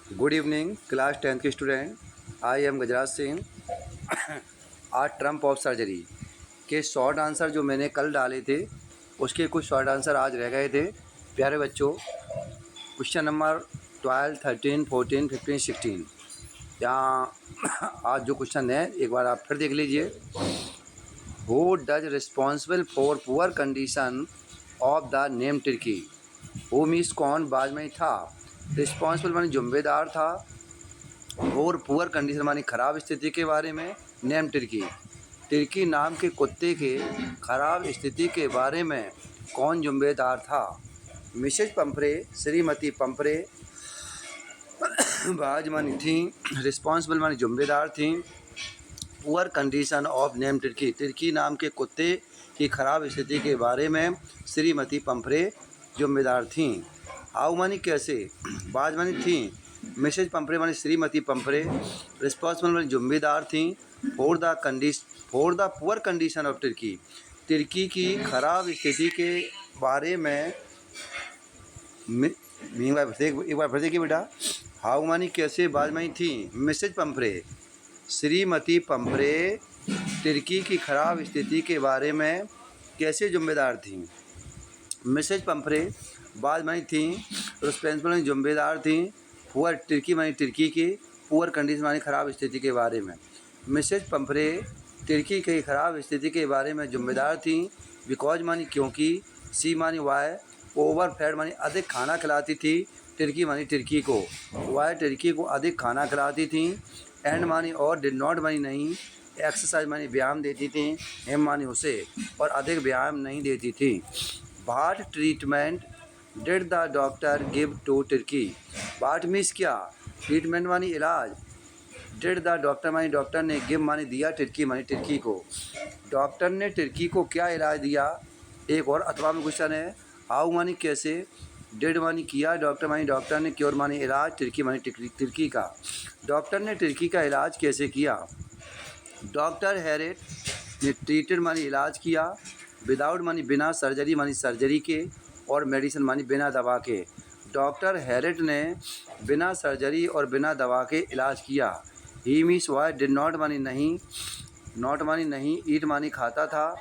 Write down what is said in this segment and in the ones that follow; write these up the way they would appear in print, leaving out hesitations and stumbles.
Good evening class 10th के student. I am Gajraj Singh. आज Trump of surgery के short answer जो मैंने कल डाले थे उसके कुछ शॉर्ट आंसर आज रह गए थे। प्यारे बच्चों, क्वेश्चन नंबर 12, 13, 14, 15, 16 यहाँ आज जो क्वेश्चन है एक बार आप फिर देख लीजिए। Who does responsible for poor condition of the name Turkey. Who means कौन, बाद में था। रिस्पॉन्सिबल मानी जिम्मेदार था, और पुअर कंडीशन मानी खराब स्थिति के बारे में। नेम टर्की, टर्की नाम के कुत्ते के खराब स्थिति के बारे में कौन जिम्मेदार था। मिसेज पंपरे, श्रीमती पंपरे बाज मानी थी, रिस्पॉन्सिबल मानी जिम्मेदार थी। Poor condition of name Turkey, Turkey नाम के कुत्ते की खराब स्थिति के बारे में श्रीमती पंपरे जिम्मेदार थीं। हाउ मानी कैसे, बाज मानी थी, मिसेज पंपरे मानी श्रीमती पंपरे, रिस्पॉन्सिबल मानी जिम्मेदार थी। For the poor condition of Turkey, Turkey की खराब स्थिति के बारे में। एक बार फिर देखिए बेटा। हाउ मानी कैसे, बाज मानी थी, मिसेज पंपरे श्रीमती पंपरे टर्की की खराब स्थिति के बारे में कैसे जिम्मेदार थी। मिसेज पंपरे बाद मानी थी, रिस्पॉन्सिबल मानी जिम्मेदार थी। पुअर टर्की मानी टर्की की पुअर कंडीशन मानी खराब स्थिति के बारे में। मिसेज पंपरे टर्की की खराब स्थिति के बारे में जिम्मेदार थी। बिकॉज मानी क्योंकि, सी मानी वाई, ओवर फैट मानी अधिक खाना खिलाती थी टर्की मानी टर्की को, वाई टर्की को अधिक खाना खिलाती थी। एंड मानी और, डिड नॉट मानी नहीं, एक्सरसाइज मानी व्यायाम देती थी, हिम मानी उसे, और अधिक व्यायाम नहीं देती थी। What treatment did the doctor give to Turkey. What means क्या, ट्रीटमेंट मानी इलाज, डिड द डॉक्टर मानी डॉक्टर ने, गिव मानी दिया, टर्की मानी टर्की को, डॉक्टर ने टर्की को क्या इलाज दिया। एक और अथवा में क्वेश्चन है। हाउ मानी कैसे, डिड मानी किया, डॉक्टर मानी डॉक्टर ने, क्योर मानी इलाज, टर्की मानी टर्की का, डॉक्टर ने टर्की का इलाज कैसे किया। डॉक्टर हैरेट ने ट्रीटेड मानी इलाज किया, विदाउट मानी बिना, सर्जरी मानी सर्जरी के, और मेडिसिन मानी बिना दवा के। डॉक्टर हैरेट ने बिना सर्जरी और बिना दवा के इलाज किया। ही मीन्स वाई, डिड नॉट मानी नहीं, नॉट मानी नहीं, ईट मानी खाता था।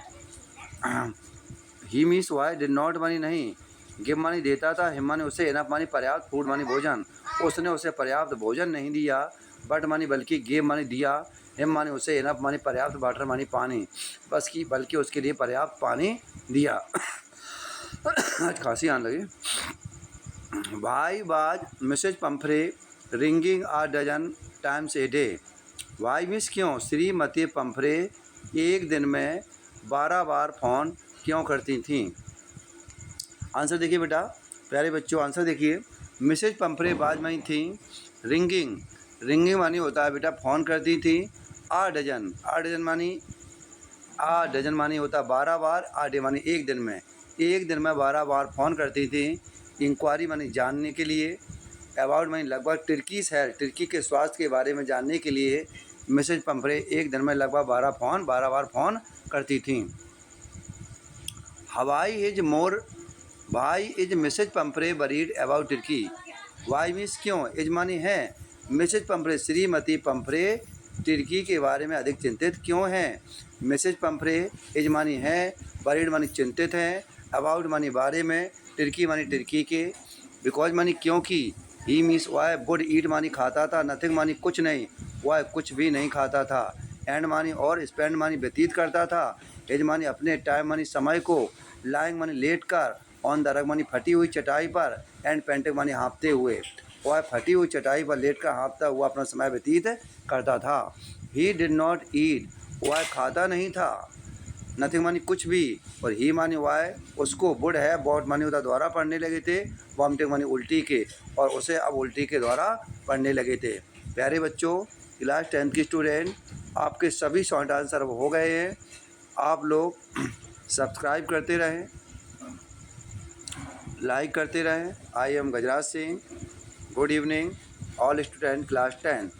ही मीन्स वाई, डिड नॉट मानी नहीं, गिव मानी देता था, हिम मानी उसे, इनफ मानी पर्याप्त, फूड मानी भोजन, उसने उसे पर्याप्त भोजन नहीं दिया। बट मानी बल्कि, गिव मानी दिया, हिम मानी उसे, इनफ मानी पर्याप्त, वाटर मानी पानी, बल्कि उसके लिए पर्याप्त पानी दिया। आज खांसी आने लगी। Why was Mrs Pumphrey ringing a dozen times a day. Why means क्यों, श्रीमती पंपरे एक दिन में 12 बार फ़ोन क्यों करती थीं। आंसर देखिए बेटा, प्यारे बच्चों आंसर देखिए। मिसेज पंपरे बाज मानी थी, रिंगिंग, रिंगिंग मानी होता है बेटा फ़ोन करती थी। आ डजन, आ डजन मानी होता 12 बार, आ डे मानी एक दिन में, एक दिन में 12 बार फ़ोन करती थी। इंक्वायरी मानी जानने के लिए, अबाउट मानी लगभग, टर्कीज हेल्थ टर्की के स्वास्थ्य के बारे में जानने के लिए मिसेज पंपरे एक दिन में लगभग 12 बार फ़ोन करती थी। हवाई is more, why is Mrs Pumphrey worried about Turkey. Why means क्यों, इज मानी है, मिसेज पंपरे श्रीमती पंपरे टर्की के बारे में अधिक चिंतित क्यों हैं। मिसेज पंपरे इज मानी है, वरीड मानी चिंतित हैं, अबाउट मानी बारे में, टर्की मानी टर्की के, बिकॉज मानी क्योंकि, ही मीन्स वाई, वुड ईट मानी खाता था, नथिंग मानी कुछ नहीं, वाई कुछ भी नहीं खाता था, एंड मानी और, स्पेंड मानी व्यतीत करता था, एज मानी अपने, टाइम मानी समय को, लाइंग मानी लेट कर, ऑन द रग मानी फटी हुई चटाई पर, एंड पेंटिंग मानी हाँपते हुए, वह फटी हुई चटाई पर लेट कर हाँपता हुआ अपना समय व्यतीत करता था। ही डिड नॉट ईट, वह खाता नहीं था, नथिंग मानी कुछ भी, और ही मानी वाई, उसको, वुड है, बॉट मानी होता द्वारा पढ़ने लगे थे, वॉमिटिंग मानी उल्टी के, और उसे अब उल्टी के द्वारा पढ़ने लगे थे। प्यारे बच्चों, क्लास 10th की स्टूडेंट, आपके सभी शॉर्ट आंसर हो गए हैं। आप लोग सब्सक्राइब करते रहें, लाइक करते रहें। I am Gajraj Singh. Good evening all student class 10।